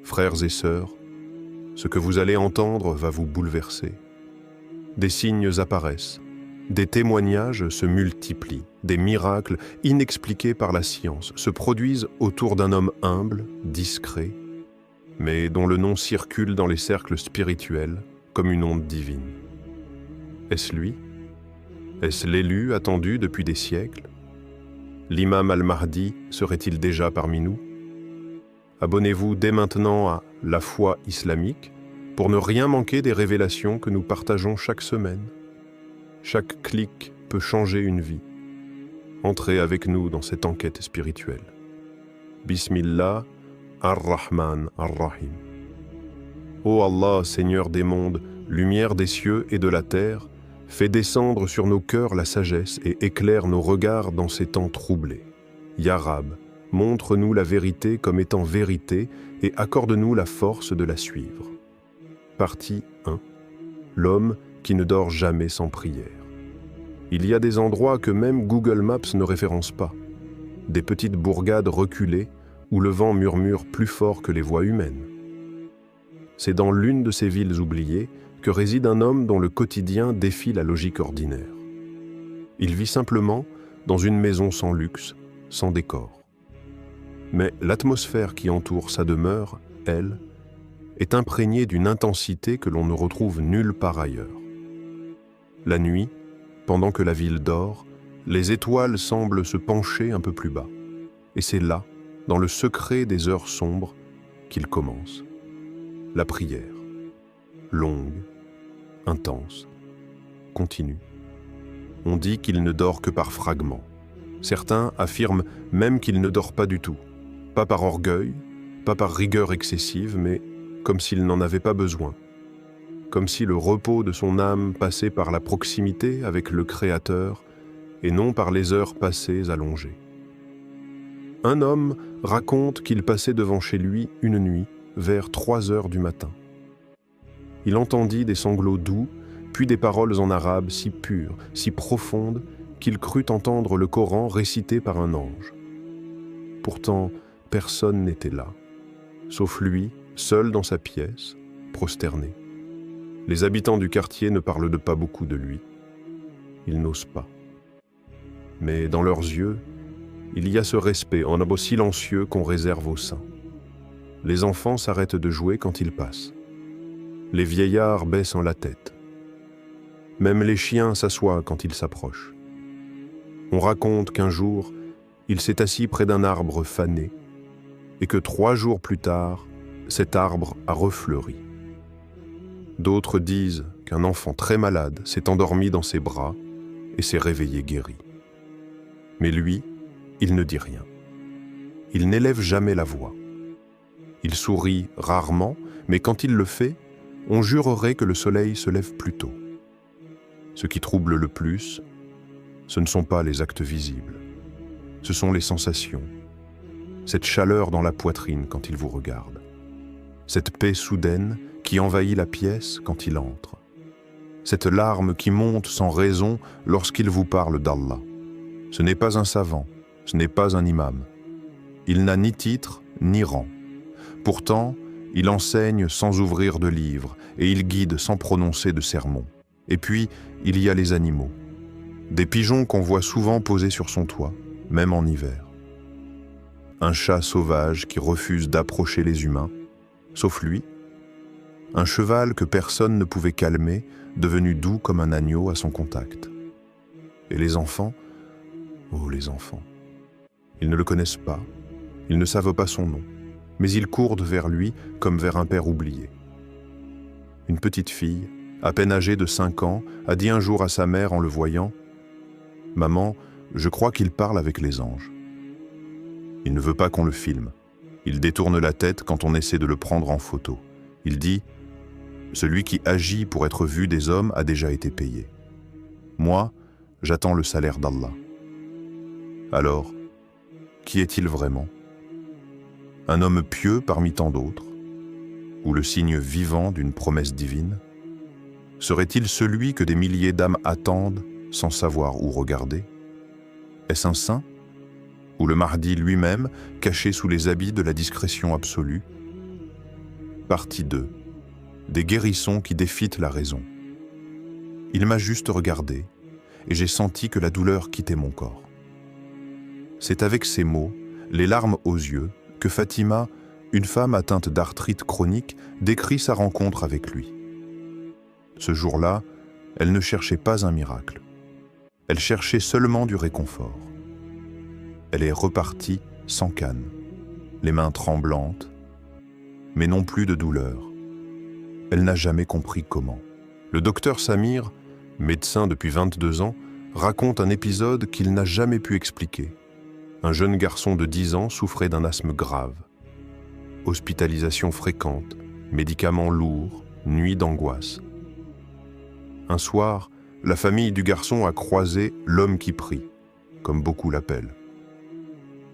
Frères et sœurs, ce que vous allez entendre va vous bouleverser. Des signes apparaissent, des témoignages se multiplient, des miracles inexpliqués par la science se produisent autour d'un homme humble, discret, mais dont le nom circule dans les cercles spirituels comme une onde divine. Est-ce lui? Est-ce l'élu attendu depuis des siècles? L'imam al-Mahdi serait-il déjà parmi nous? Abonnez-vous dès maintenant à La Foi islamique pour ne rien manquer des révélations que nous partageons chaque semaine. Chaque clic peut changer une vie. Entrez avec nous dans cette enquête spirituelle. Bismillah ar-Rahman ar-Rahim. Ô Allah, Seigneur des mondes, lumière des cieux et de la terre, fais descendre sur nos cœurs la sagesse et éclaire nos regards dans ces temps troublés. Ya Rab, montre-nous la vérité comme étant vérité et accorde-nous la force de la suivre. Partie 1. L'homme qui ne dort jamais sans prière. Il y a des endroits que même Google Maps ne référence pas. Des petites bourgades reculées où le vent murmure plus fort que les voix humaines. C'est dans l'une de ces villes oubliées que réside un homme dont le quotidien défie la logique ordinaire. Il vit simplement dans une maison sans luxe, sans décor. Mais l'atmosphère qui entoure sa demeure, elle, est imprégnée d'une intensité que l'on ne retrouve nulle part ailleurs. La nuit, pendant que la ville dort, les étoiles semblent se pencher un peu plus bas. Et c'est là, dans le secret des heures sombres, qu'il commence. La prière, longue, intense, continue. On dit qu'il ne dort que par fragments. Certains affirment même qu'il ne dort pas du tout, pas par orgueil, pas par rigueur excessive, mais comme s'il n'en avait pas besoin, comme si le repos de son âme passait par la proximité avec le Créateur et non par les heures passées allongées. Un homme raconte qu'il passait devant chez lui une nuit, vers 3 heures du matin. Il entendit des sanglots doux, puis des paroles en arabe si pures, si profondes, qu'il crut entendre le Coran récité par un ange. Pourtant, personne n'était là, sauf lui, seul dans sa pièce, prosterné. Les habitants du quartier ne parlent pas beaucoup de lui. Ils n'osent pas. Mais dans leurs yeux, il y a ce respect en abo silencieux qu'on réserve aux saints. Les enfants s'arrêtent de jouer quand ils passent. Les vieillards baissent la tête. Même les chiens s'assoient quand ils s'approchent. On raconte qu'un jour, il s'est assis près d'un arbre fané et que 3 jours plus tard, cet arbre a refleuri. D'autres disent qu'un enfant très malade s'est endormi dans ses bras et s'est réveillé guéri. Mais lui, il ne dit rien. Il n'élève jamais la voix. Il sourit rarement, mais quand il le fait, on jurerait que le soleil se lève plus tôt. Ce qui trouble le plus, ce ne sont pas les actes visibles, ce sont les sensations, cette chaleur dans la poitrine quand il vous regarde, cette paix soudaine qui envahit la pièce quand il entre, cette larme qui monte sans raison lorsqu'il vous parle d'Allah. Ce n'est pas un savant, ce n'est pas un imam. Il n'a ni titre ni rang. Pourtant, il enseigne sans ouvrir de livre et il guide sans prononcer de sermon. Et puis, il y a les animaux. Des pigeons qu'on voit souvent posés sur son toit, même en hiver. Un chat sauvage qui refuse d'approcher les humains, sauf lui. Un cheval que personne ne pouvait calmer, devenu doux comme un agneau à son contact. Et les enfants? Oh, les enfants. Ils ne le connaissent pas, ils ne savent pas son nom, mais ils courent vers lui comme vers un père oublié. Une petite fille, à peine âgée de 5 ans, a dit un jour à sa mère en le voyant « Maman, je crois qu'il parle avec les anges. » Il ne veut pas qu'on le filme. Il détourne la tête quand on essaie de le prendre en photo. Il dit « Celui qui agit pour être vu des hommes a déjà été payé. Moi, j'attends le salaire d'Allah. » Alors, qui est-il vraiment? Un homme pieux parmi tant d'autres? Ou le signe vivant d'une promesse divine? Serait-il celui que des milliers d'âmes attendent sans savoir où regarder? Est-ce un saint? Ou le Mahdi lui-même, caché sous les habits de la discrétion absolue? Partie 2. Des guérissons qui défitent la raison. Il m'a juste regardé et j'ai senti que la douleur quittait mon corps. C'est avec ces mots, les larmes aux yeux, que Fatima, une femme atteinte d'arthrite chronique, décrit sa rencontre avec lui. Ce jour-là, elle ne cherchait pas un miracle. Elle cherchait seulement du réconfort. Elle est repartie sans canne, les mains tremblantes, mais non plus de douleur. Elle n'a jamais compris comment. Le docteur Samir, médecin depuis 22 ans, raconte un épisode qu'il n'a jamais pu expliquer. Un jeune garçon de 10 ans souffrait d'un asthme grave. Hospitalisation fréquente, médicaments lourds, nuits d'angoisse. Un soir, la famille du garçon a croisé l'homme qui prie, comme beaucoup l'appellent.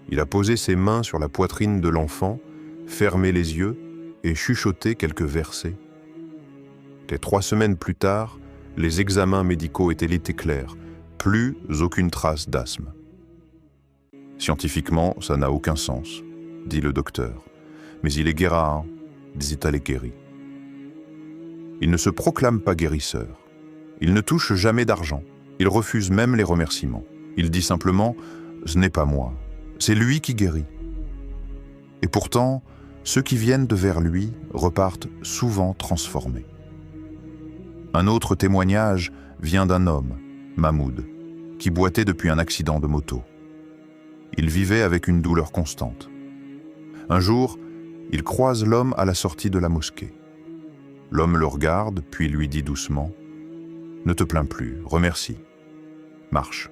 Il a posé ses mains sur la poitrine de l'enfant, fermé les yeux et chuchoté quelques versets. Et 3 semaines plus tard, les examens médicaux étaient clairs, plus aucune trace d'asthme. Scientifiquement, ça n'a aucun sens, dit le docteur. Mais il est guérard, disait-elle guéri. Il ne se proclame pas guérisseur. Il ne touche jamais d'argent. Il refuse même les remerciements. Il dit simplement « Ce n'est pas moi, c'est lui qui guérit ». Et pourtant, ceux qui viennent de vers lui repartent souvent transformés. Un autre témoignage vient d'un homme, Mahmoud, qui boitait depuis un accident de moto. Il vivait avec une douleur constante. Un jour, il croise l'homme à la sortie de la mosquée. L'homme le regarde, puis lui dit doucement « Ne te plains plus, remercie. Marche. »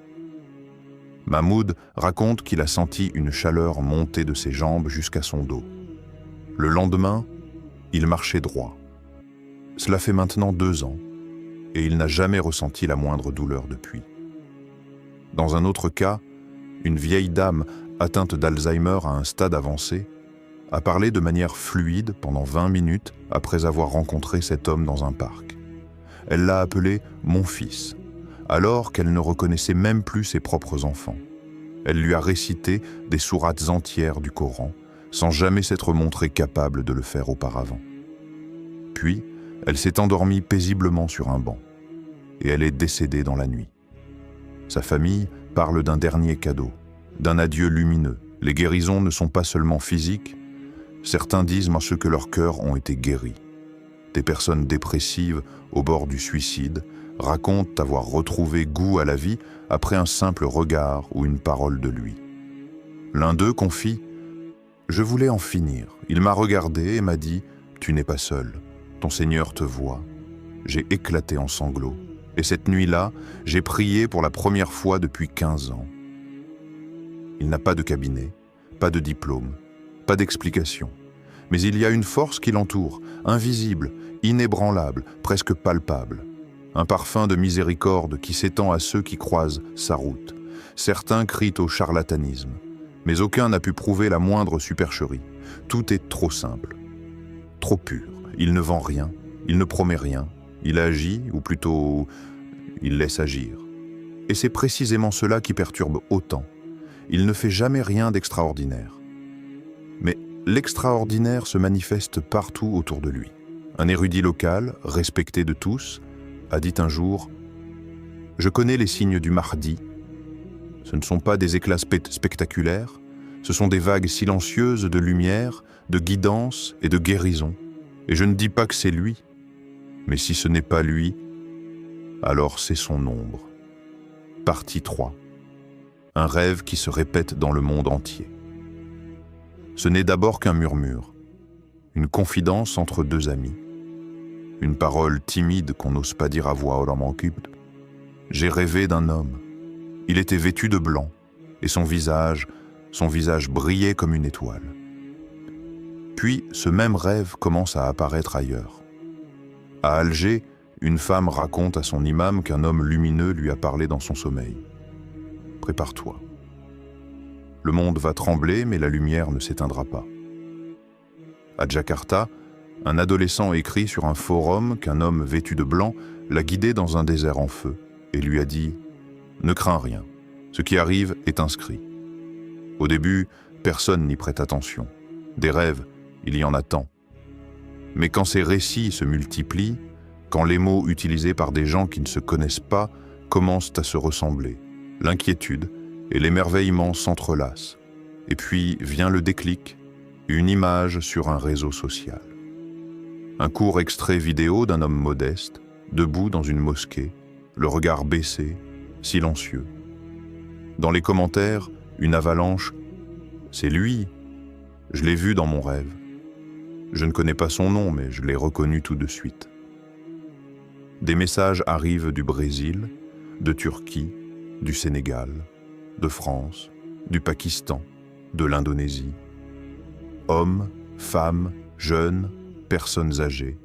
Mahmoud raconte qu'il a senti une chaleur monter de ses jambes jusqu'à son dos. Le lendemain, il marchait droit. Cela fait maintenant 2 ans, et il n'a jamais ressenti la moindre douleur depuis. Dans un autre cas, une vieille dame atteinte d'Alzheimer à un stade avancé a parlé de manière fluide pendant 20 minutes après avoir rencontré cet homme dans un parc. Elle l'a appelé « mon fils », alors qu'elle ne reconnaissait même plus ses propres enfants. Elle lui a récité des sourates entières du Coran, sans jamais s'être montrée capable de le faire auparavant. Puis, elle s'est endormie paisiblement sur un banc, et elle est décédée dans la nuit. Sa famille parle d'un dernier cadeau, d'un adieu lumineux. Les guérisons ne sont pas seulement physiques, certains disent que leurs cœurs ont été guéris. Des personnes dépressives au bord du suicide racontent avoir retrouvé goût à la vie après un simple regard ou une parole de lui. L'un d'eux confie « Je voulais en finir. Il m'a regardé et m'a dit « Tu n'es pas seul. Ton Seigneur te voit. » J'ai éclaté en sanglots. Et cette nuit-là, j'ai prié pour la première fois depuis 15 ans. Il n'a pas de cabinet, pas de diplôme, pas d'explication. Mais il y a une force qui l'entoure, invisible, inébranlable, presque palpable. Un parfum de miséricorde qui s'étend à ceux qui croisent sa route. Certains crient au charlatanisme, mais aucun n'a pu prouver la moindre supercherie. Tout est trop simple, trop pur. Il ne vend rien, il ne promet rien. Il agit, ou plutôt, il laisse agir. Et c'est précisément cela qui perturbe autant. Il ne fait jamais rien d'extraordinaire. Mais l'extraordinaire se manifeste partout autour de lui. Un érudit local, respecté de tous, a dit un jour « Je connais les signes du Mahdi. Ce ne sont pas des éclats spectaculaires, ce sont des vagues silencieuses de lumière, de guidance et de guérison. Et je ne dis pas que c'est lui. Mais si ce n'est pas lui, alors c'est son ombre. » Partie 3. Un rêve qui se répète dans le monde entier. Ce n'est d'abord qu'un murmure, une confidence entre 2 amis, une parole timide qu'on n'ose pas dire à voix haute. J'ai rêvé d'un homme. Il était vêtu de blanc, et son visage brillait comme une étoile. Puis ce même rêve commence à apparaître ailleurs. À Alger, une femme raconte à son imam qu'un homme lumineux lui a parlé dans son sommeil. Prépare-toi. Le monde va trembler, mais la lumière ne s'éteindra pas. À Jakarta, un adolescent écrit sur un forum qu'un homme vêtu de blanc l'a guidé dans un désert en feu et lui a dit « Ne crains rien, ce qui arrive est inscrit. » Au début, personne n'y prête attention. Des rêves, il y en a tant. Mais quand ces récits se multiplient, quand les mots utilisés par des gens qui ne se connaissent pas commencent à se ressembler, l'inquiétude et l'émerveillement s'entrelacent. Et puis vient le déclic, une image sur un réseau social. Un court extrait vidéo d'un homme modeste, debout dans une mosquée, le regard baissé, silencieux. Dans les commentaires, une avalanche « C'est lui, je l'ai vu dans mon rêve. Je ne connais pas son nom, mais je l'ai reconnu tout de suite. » Des messages arrivent du Brésil, de Turquie, du Sénégal, de France, du Pakistan, de l'Indonésie. Hommes, femmes, jeunes, personnes âgées,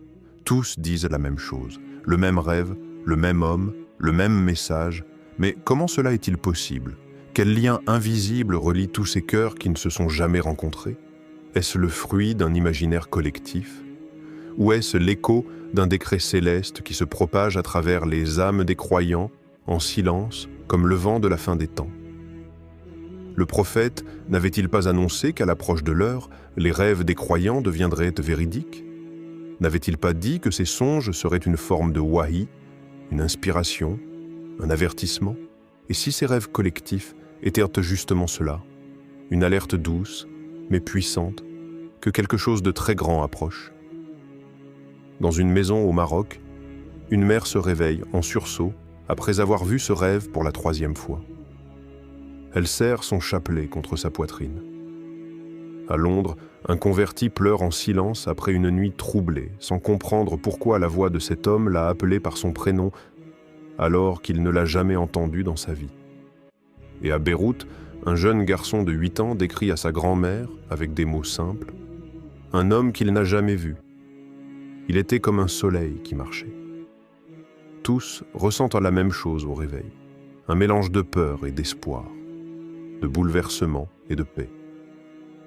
tous disent la même chose, le même rêve, le même homme, le même message. Mais comment cela est-il possible? Quel lien invisible relie tous ces cœurs qui ne se sont jamais rencontrés? Est-ce le fruit d'un imaginaire collectif? Ou est-ce l'écho d'un décret céleste qui se propage à travers les âmes des croyants, en silence, comme le vent de la fin des temps? Le prophète n'avait-il pas annoncé qu'à l'approche de l'heure, les rêves des croyants deviendraient véridiques? N'avait-il pas dit que ces songes seraient une forme de wahi, une inspiration, un avertissement? Et si ces rêves collectifs étaient justement cela, une alerte douce, mais puissante, que quelque chose de très grand approche? Dans une maison au Maroc, une mère se réveille en sursaut après avoir vu ce rêve pour la 3e fois. Elle serre son chapelet contre sa poitrine. À Londres, un converti pleure en silence après une nuit troublée, sans comprendre pourquoi la voix de cet homme l'a appelé par son prénom alors qu'il ne l'a jamais entendu dans sa vie. Et à Beyrouth, un jeune garçon de 8 ans décrit à sa grand-mère, avec des mots simples, un homme qu'il n'a jamais vu. Il était comme un soleil qui marchait. Tous ressentent la même chose au réveil, un mélange de peur et d'espoir, de bouleversement et de paix,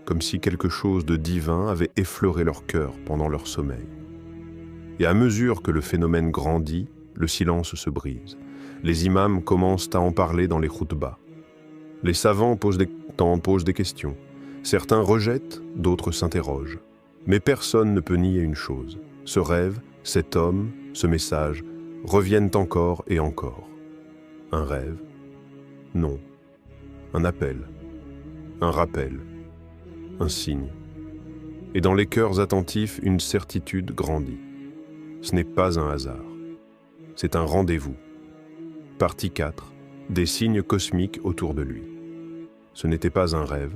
comme si quelque chose de divin avait effleuré leur cœur pendant leur sommeil. Et à mesure que le phénomène grandit, le silence se brise. Les imams commencent à en parler dans les khoutbas. Les savants posent des questions. Certains rejettent, d'autres s'interrogent. Mais personne ne peut nier une chose. Ce rêve, cet homme, ce message, reviennent encore et encore. Un rêve? Non. Un appel. Un rappel. Un signe. Et dans les cœurs attentifs, une certitude grandit. Ce n'est pas un hasard. C'est un rendez-vous. Partie 4. Des signes cosmiques autour de lui. Ce n'était pas un rêve.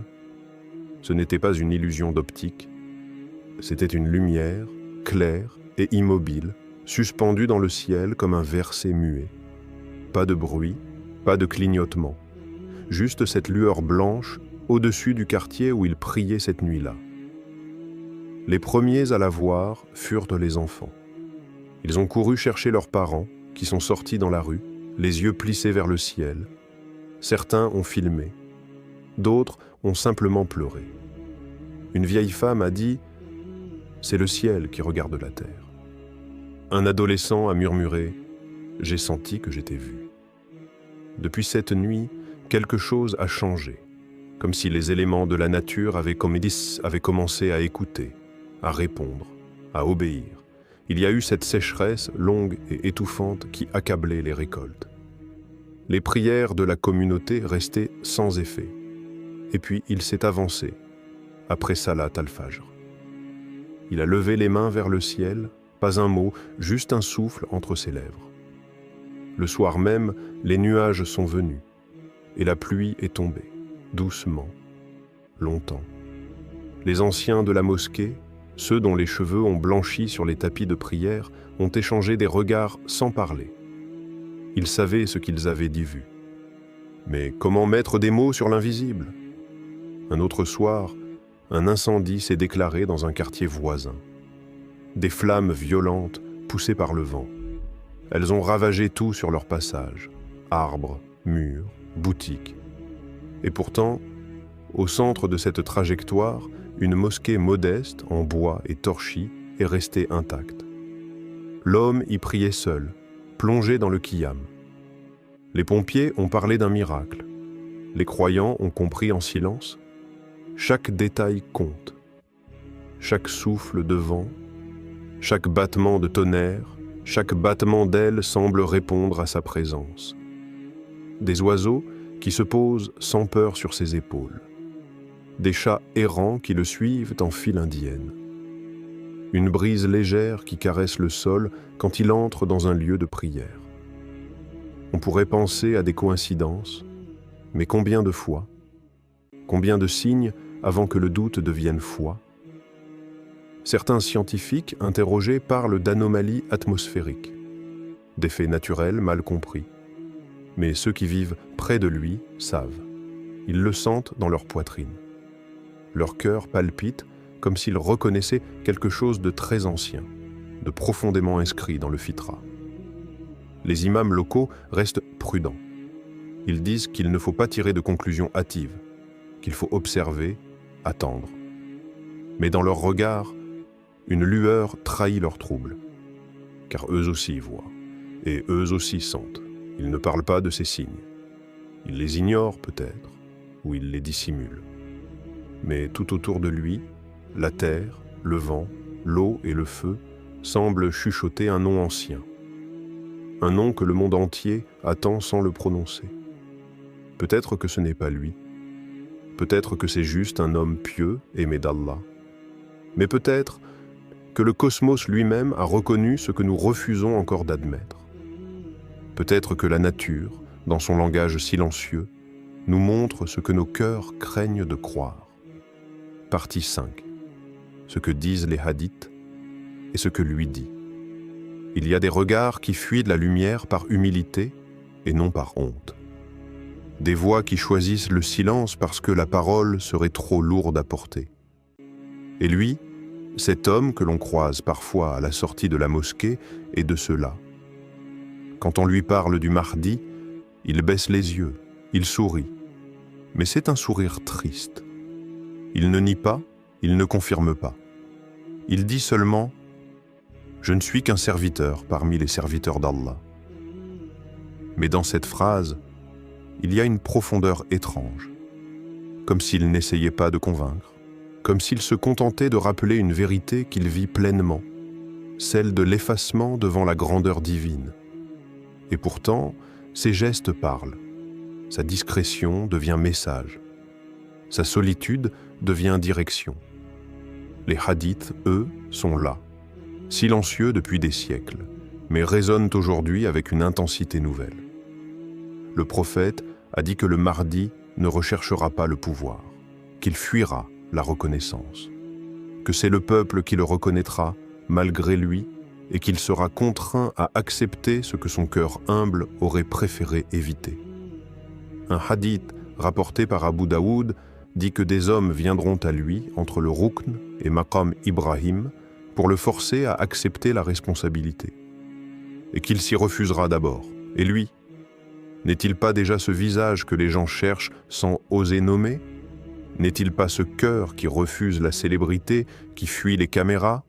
Ce n'était pas une illusion d'optique. C'était une lumière, claire et immobile, suspendue dans le ciel comme un verset muet. Pas de bruit, pas de clignotement. Juste cette lueur blanche au-dessus du quartier où il priait cette nuit-là. Les premiers à la voir furent les enfants. Ils ont couru chercher leurs parents, qui sont sortis dans la rue, les yeux plissés vers le ciel. Certains ont filmé, d'autres ont simplement pleuré. Une vieille femme a dit « C'est le ciel qui regarde la terre ». Un adolescent a murmuré « J'ai senti que j'étais vu ». Depuis cette nuit, quelque chose a changé, comme si les éléments de la nature avaient commencé à écouter, à répondre, à obéir. Il y a eu cette sécheresse longue et étouffante qui accablait les récoltes. Les prières de la communauté restaient sans effet. Et puis il s'est avancé, après Salat al-Fajr. Il a levé les mains vers le ciel, pas un mot, juste un souffle entre ses lèvres. Le soir même, les nuages sont venus, et la pluie est tombée, doucement, longtemps. Les anciens de la mosquée, ceux dont les cheveux ont blanchi sur les tapis de prière, ont échangé des regards sans parler. Ils savaient ce qu'ils avaient dit vu. Mais comment mettre des mots sur l'invisible? Un autre soir, un incendie s'est déclaré dans un quartier voisin. Des flammes violentes poussées par le vent. Elles ont ravagé tout sur leur passage. Arbres, murs, boutiques. Et pourtant, au centre de cette trajectoire, une mosquée modeste, en bois et torchis, est restée intacte. L'homme y priait seul, plongé dans le Qiyam. Les pompiers ont parlé d'un miracle. Les croyants ont compris en silence. Chaque détail compte. Chaque souffle de vent, Chaque battement de tonnerre, chaque battement d'aile semble répondre à sa présence. Des oiseaux qui se posent sans peur sur ses épaules. Des chats errants qui le suivent en file indienne. Une brise légère qui caresse le sol quand il entre dans un lieu de prière. On pourrait penser à des coïncidences, mais combien de fois? Combien de signes avant que le doute devienne foi? Certains scientifiques interrogés parlent d'anomalies atmosphériques, d'effets naturels mal compris. Mais ceux qui vivent près de lui savent. Ils le sentent dans leur poitrine. Leur cœur palpite comme s'ils reconnaissaient quelque chose de très ancien, de profondément inscrit dans le fitra. Les imams locaux restent prudents. Ils disent qu'il ne faut pas tirer de conclusions hâtives, qu'il faut observer, attendre. Mais dans leur regard, une lueur trahit leur trouble, car eux aussi voient, et eux aussi sentent. Ils ne parlent pas de ces signes. Ils les ignorent peut-être, ou ils les dissimulent. Mais tout autour de lui, la terre, le vent, l'eau et le feu semblent chuchoter un nom ancien. Un nom que le monde entier attend sans le prononcer. Peut-être que ce n'est pas lui. Peut-être que c'est juste un homme pieux, aimé d'Allah. Mais peut-être que le cosmos lui-même a reconnu ce que nous refusons encore d'admettre. Peut-être que la nature, dans son langage silencieux, nous montre ce que nos cœurs craignent de croire. Partie 5. Ce que disent les hadiths et ce que lui dit. Il y a des regards qui fuient de la lumière par humilité et non par honte. Des voix qui choisissent le silence parce que la parole serait trop lourde à porter. Et lui, cet homme que l'on croise parfois à la sortie de la mosquée, est de ceux-là. Quand on lui parle du Mahdi, il baisse les yeux, il sourit. Mais c'est un sourire triste. Il ne nie pas, il ne confirme pas. Il dit seulement « Je ne suis qu'un serviteur parmi les serviteurs d'Allah ». Mais dans cette phrase, il y a une profondeur étrange, comme s'il n'essayait pas de convaincre, comme s'il se contentait de rappeler une vérité qu'il vit pleinement, celle de l'effacement devant la grandeur divine. Et pourtant, ses gestes parlent. Sa discrétion devient message. Sa solitude devient direction. Les hadiths, eux, sont là, silencieux depuis des siècles, mais résonnent aujourd'hui avec une intensité nouvelle. Le prophète a dit que le Mahdi ne recherchera pas le pouvoir, qu'il fuira la reconnaissance, que c'est le peuple qui le reconnaîtra malgré lui et qu'il sera contraint à accepter ce que son cœur humble aurait préféré éviter. Un hadith rapporté par Abu Daoud dit que des hommes viendront à lui entre le Rukn et Maqam Ibrahim pour le forcer à accepter la responsabilité, et qu'il s'y refusera d'abord. Et lui, n'est-il pas déjà ce visage que les gens cherchent sans oser nommer? N'est-il pas ce cœur qui refuse la célébrité, qui fuit les caméras,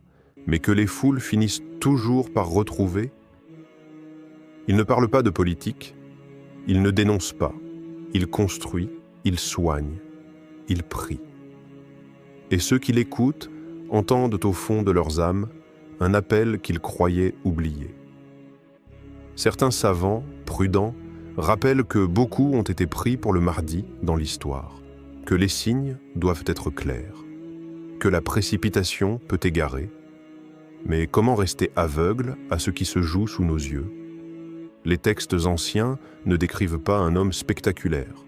mais que les foules finissent toujours par retrouver? Il ne parle pas de politique, il ne dénonce pas, il construit, il soigne, il prie. Et ceux qui l'écoutent entendent au fond de leurs âmes un appel qu'ils croyaient oublié. Certains savants, prudents, rappellent que beaucoup ont été pris pour le Mahdi dans l'histoire, que les signes doivent être clairs, que la précipitation peut égarer. Mais comment rester aveugle à ce qui se joue sous nos yeux? Les textes anciens ne décrivent pas un homme spectaculaire.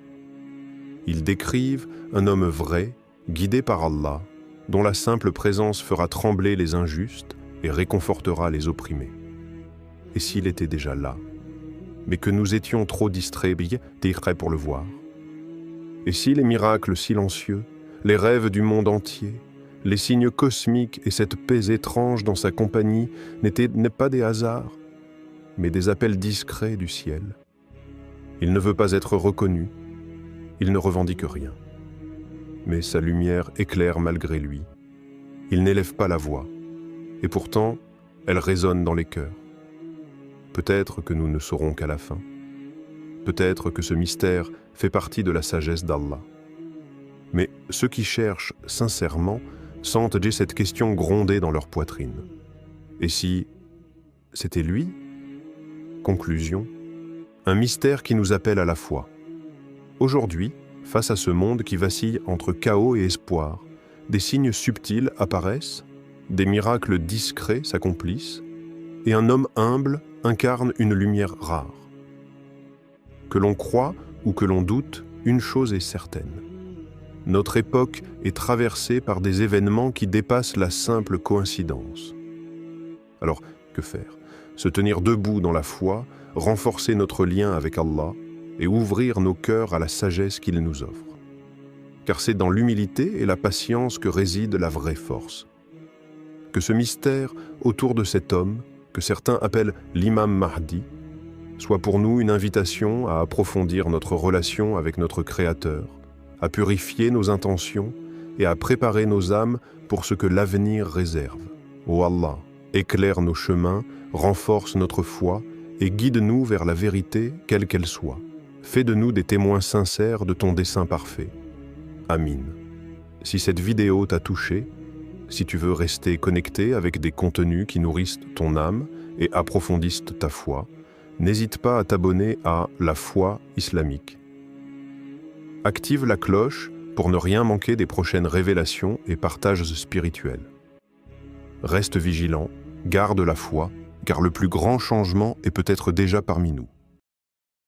Ils décrivent un homme vrai, guidé par Allah, dont la simple présence fera trembler les injustes et réconfortera les opprimés. Et s'il était déjà là, mais que nous étions trop distraits pour le voir? Et si les miracles silencieux, les rêves du monde entier, les signes cosmiques et cette paix étrange dans sa compagnie n'étaient pas des hasards, mais des appels discrets du ciel? Il ne veut pas être reconnu, il ne revendique rien. Mais sa lumière éclaire malgré lui. Il n'élève pas la voix, et pourtant, elle résonne dans les cœurs. Peut-être que nous ne saurons qu'à la fin. Peut-être que ce mystère fait partie de la sagesse d'Allah. Mais ceux qui cherchent sincèrement sentent cette question gronder dans leur poitrine. Et si c'était lui? Conclusion. Un mystère qui nous appelle à la foi. Aujourd'hui, face à ce monde qui vacille entre chaos et espoir, des signes subtils apparaissent, des miracles discrets s'accomplissent, et un homme humble incarne une lumière rare. Que l'on croit ou que l'on doute, une chose est certaine. Notre époque est traversée par des événements qui dépassent la simple coïncidence. Alors, que faire? Se tenir debout dans la foi, renforcer notre lien avec Allah et ouvrir nos cœurs à la sagesse qu'il nous offre. Car c'est dans l'humilité et la patience que réside la vraie force. Que ce mystère autour de cet homme, que certains appellent l'imam Mahdi, soit pour nous une invitation à approfondir notre relation avec notre Créateur, à purifier nos intentions et à préparer nos âmes pour ce que l'avenir réserve. Ô Allah, éclaire nos chemins, renforce notre foi et guide-nous vers la vérité, quelle qu'elle soit. Fais de nous des témoins sincères de ton dessein parfait. Amin. Si cette vidéo t'a touché, si tu veux rester connecté avec des contenus qui nourrissent ton âme et approfondissent ta foi, n'hésite pas à t'abonner à La Foi Islamique. Active la cloche pour ne rien manquer des prochaines révélations et partages spirituels. Reste vigilant, garde la foi, car le plus grand changement est peut-être déjà parmi nous.